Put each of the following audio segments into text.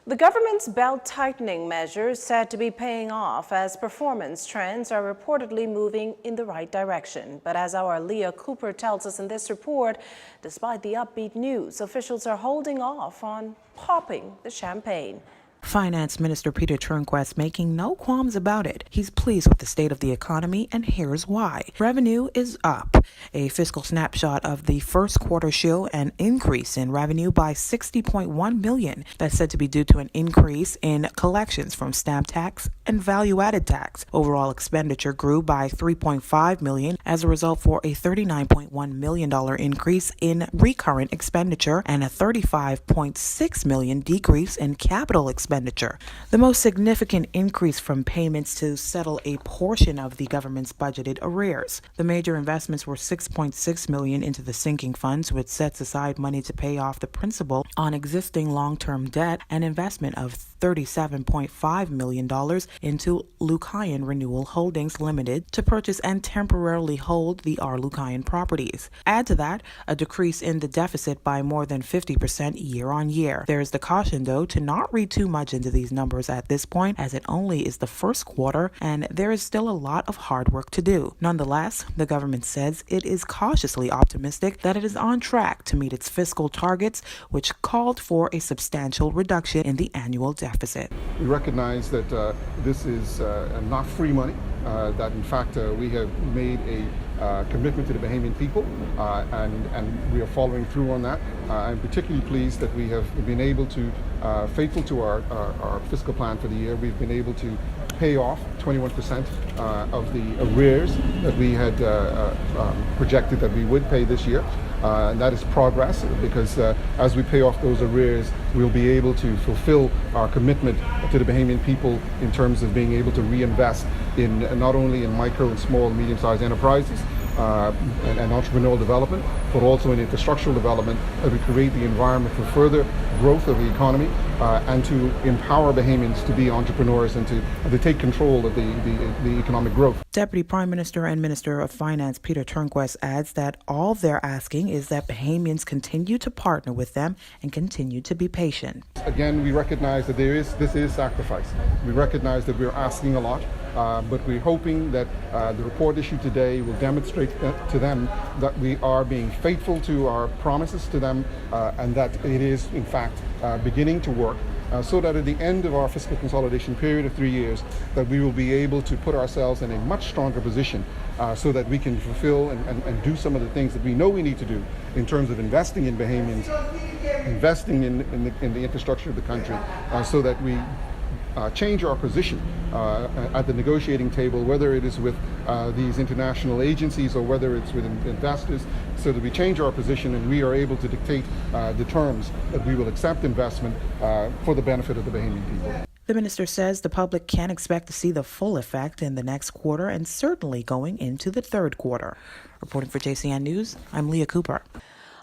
The government's belt-tightening measures said to be paying off as performance trends are reportedly moving in the right direction. But as our Leah Cooper tells us in this report, despite the upbeat news, officials are holding off on popping the champagne. Finance Minister Peter Turnquest making no qualms about it. He's pleased with the state of the economy, and here's why. Revenue is up. A fiscal snapshot of the first quarter show an increase in revenue by $60.1 million. That's said to be due to an increase in collections from stamp tax and value-added tax. Overall expenditure grew by $3.5 million as a result for a $39.1 million increase in recurrent expenditure and a $35.6 million decrease in capital expenditure. The most significant increase from payments to settle a portion of the government's budgeted arrears. The major investments were $6.6 million into the sinking funds, which sets aside money to pay off the principal on existing long-term debt, and investment of $37.5 million into Lucayan Renewal Holdings Limited to purchase and temporarily hold the R. Lucayan properties. Add to that a decrease in the deficit by more than 50% year on year. There is the caution, though, to not read too much into these numbers at this point, as it only is the first quarter and there is still a lot of hard work to do. Nonetheless, the government says it is cautiously optimistic that it is on track to meet its fiscal targets, which called for a substantial reduction in the annual deficit. We recognize that this is not free money, that in fact we have made a commitment to the Bahamian people, and we are following through on that. I'm particularly pleased that we have been able to, faithful to our fiscal plan for the year, we've been able to pay off 21% of the arrears that we had projected that we would pay this year. And that is progress, because as we pay off those arrears, we'll be able to fulfill our commitment to the Bahamian people in terms of being able to reinvest in not only in micro and small and medium-sized enterprises and entrepreneurial development, but also in infrastructural development, as we create the environment for further growth of the economy and to empower Bahamians to be entrepreneurs and to take control of the economic growth. Deputy Prime Minister and Minister of Finance Peter Turnquest adds that all they're asking is that Bahamians continue to partner with them and continue to be patient. Again, we recognize that this is sacrifice. We recognize that we're asking a lot, but we're hoping that the report issued today will demonstrate to them that we are being faithful to our promises to them, and that it is in fact beginning to work, so that at the end of our fiscal consolidation period of 3 years, that we will be able to put ourselves in a much stronger position so that we can fulfill and do some of the things that we know we need to do in terms of investing in Bahamians, investing in the infrastructure of the country, so that we change our position at the negotiating table, whether it is with these international agencies or whether it's with investors, so that we change our position and we are able to dictate the terms that we will accept investment for the benefit of the Bahamian people. The minister says the public can expect to see the full effect in the next quarter and certainly going into the third quarter. Reporting for JCN News, I'm Leah Cooper.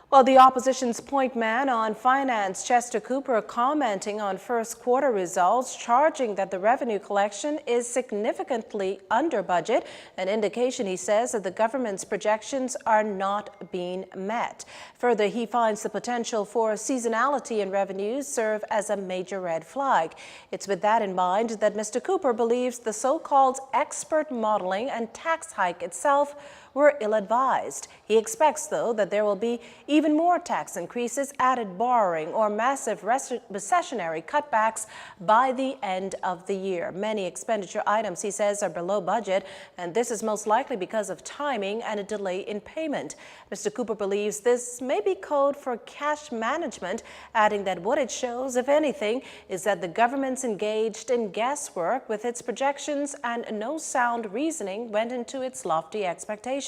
Well, the opposition's point man on finance, Chester Cooper, commenting on first quarter results, charging that the revenue collection is significantly under budget, an indication, he says, that the government's projections are not being met. Further, he finds the potential for seasonality in revenues serve as a major red flag. It's with that in mind that Mr. Cooper believes the so-called expert modeling and tax hike itself were ill-advised. He expects, though, that there will be even more tax increases, added borrowing, or massive recessionary cutbacks by the end of the year. Many expenditure items, he says, are below budget, and this is most likely because of timing and a delay in payment. Mr. Cooper believes this may be code for cash management, adding that what it shows, if anything, is that the government's engaged in guesswork with its projections and no sound reasoning went into its lofty expectations.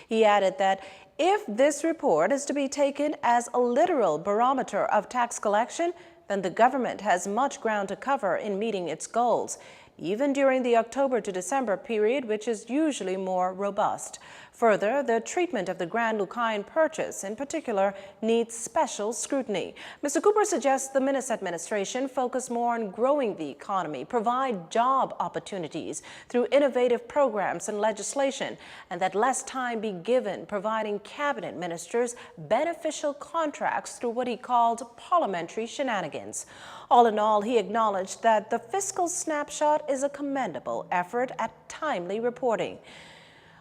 He added that if this report is to be taken as a literal barometer of tax collection, then the government has much ground to cover in meeting its goals, even during the October to December period, which is usually more robust. Further, the treatment of the Grand Lucayan purchase in particular needs special scrutiny. Mr. Cooper suggests the Minnis administration focus more on growing the economy, provide job opportunities through innovative programs and legislation, and that less time be given providing cabinet ministers beneficial contracts through what he called parliamentary shenanigans. All in all, he acknowledged that the Fiscal Snapshot is a commendable effort at timely reporting.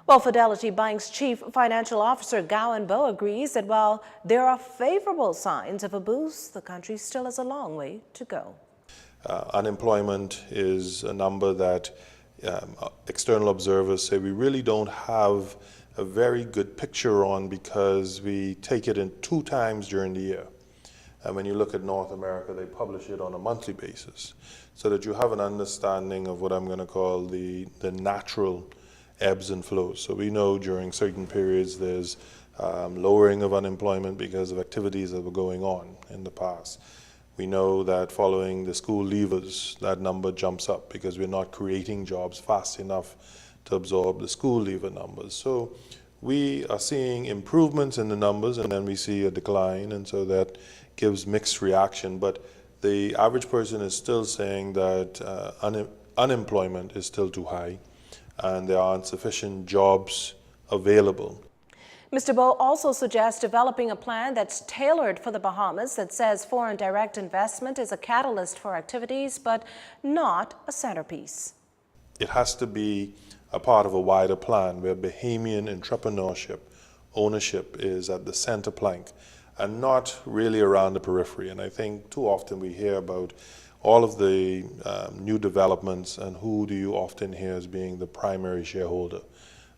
Well, Fidelity Bank's Chief Financial Officer Gowan Bo agrees that while there are favorable signs of a boost, the country still has a long way to go. Unemployment is a number that external observers say we really don't have a very good picture on because we take it in 2 times during the year. And when you look at North America, they publish it on a monthly basis so that you have an understanding of what I'm going to call the natural ebbs and flows. So we know during certain periods there's lowering of unemployment because of activities that were going on in the past. We know that following the school leavers, that number jumps up because we're not creating jobs fast enough to absorb the school leaver numbers. So we are seeing improvements in the numbers and then we see a decline, and so that gives mixed reaction. But the average person is still saying that unemployment is still too high and there aren't sufficient jobs available. Mr. Bo also suggests developing a plan that's tailored for the Bahamas that says foreign direct investment is a catalyst for activities, but not a centerpiece. It has to be a part of a wider plan where Bahamian entrepreneurship, ownership is at the center plank and not really around the periphery. And I think too often we hear about all of the new developments and who do you often hear as being the primary shareholder.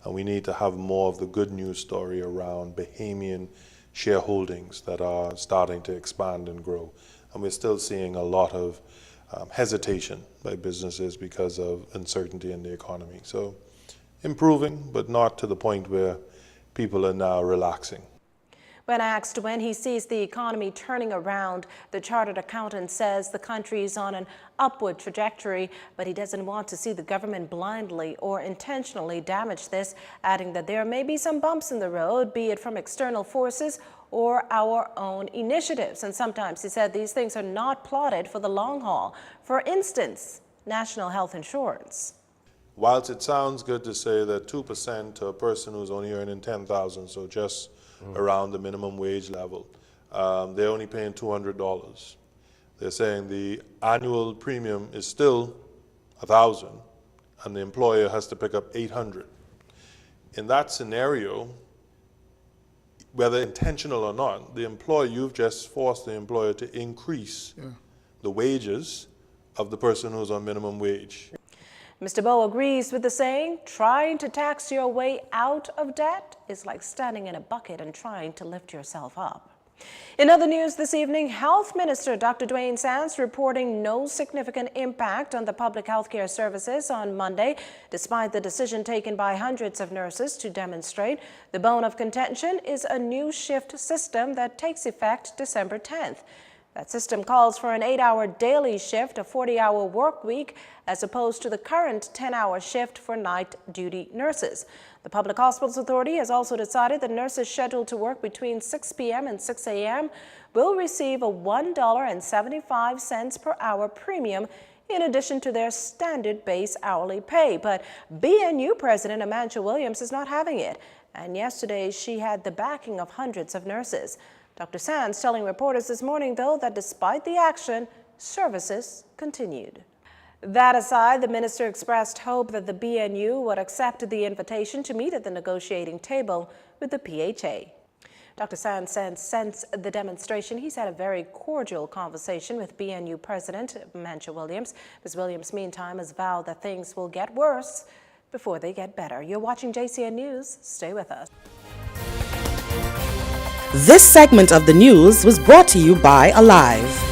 And we need to have more of the good news story around Bahamian shareholdings that are starting to expand and grow. And we're still seeing a lot of hesitation by businesses because of uncertainty in the economy. So improving, but not to the point where people are now relaxing. When asked when he sees the economy turning around, the chartered accountant says the country is on an upward trajectory, but he doesn't want to see the government blindly or intentionally damage this, adding that there may be some bumps in the road, be it from external forces or our own initiatives. And sometimes, he said, these things are not plotted for the long haul. For instance, national health insurance. Whilst it sounds good to say that 2% to a person who's only earning $10,000, so just around the minimum wage level, they're only paying $200. They're saying the annual premium is still $1,000 and the employer has to pick up $800. In that scenario, whether intentional or not, you've just forced the employer to increase the wages of the person who's on minimum wage. Mr. Bo agrees with the saying, trying to tax your way out of debt is like standing in a bucket and trying to lift yourself up. In other news this evening, Health Minister Dr. Dwayne Sands reporting no significant impact on the public health care services on Monday, despite the decision taken by hundreds of nurses to demonstrate. The bone of contention is a new shift system that takes effect December 10th. That system calls for an 8-hour daily shift, a 40-hour work week, as opposed to the current 10-hour shift for night duty nurses. The Public Hospitals Authority has also decided that nurses scheduled to work between 6 p.m. and 6 a.m. will receive a $1.75 per hour premium in addition to their standard base hourly pay. But BNU President Amanda Williams is not having it. And yesterday she had the backing of hundreds of nurses. Dr. Sands telling reporters this morning, though, that despite the action, services continued. That aside, the minister expressed hope that the BNU would accept the invitation to meet at the negotiating table with the PHA. Dr. Sands said since the demonstration, he's had a very cordial conversation with BNU President Amanda Williams. Ms. Williams, meantime, has vowed that things will get worse before they get better. You're watching JCN News. Stay with us. This segment of the news was brought to you by Alive.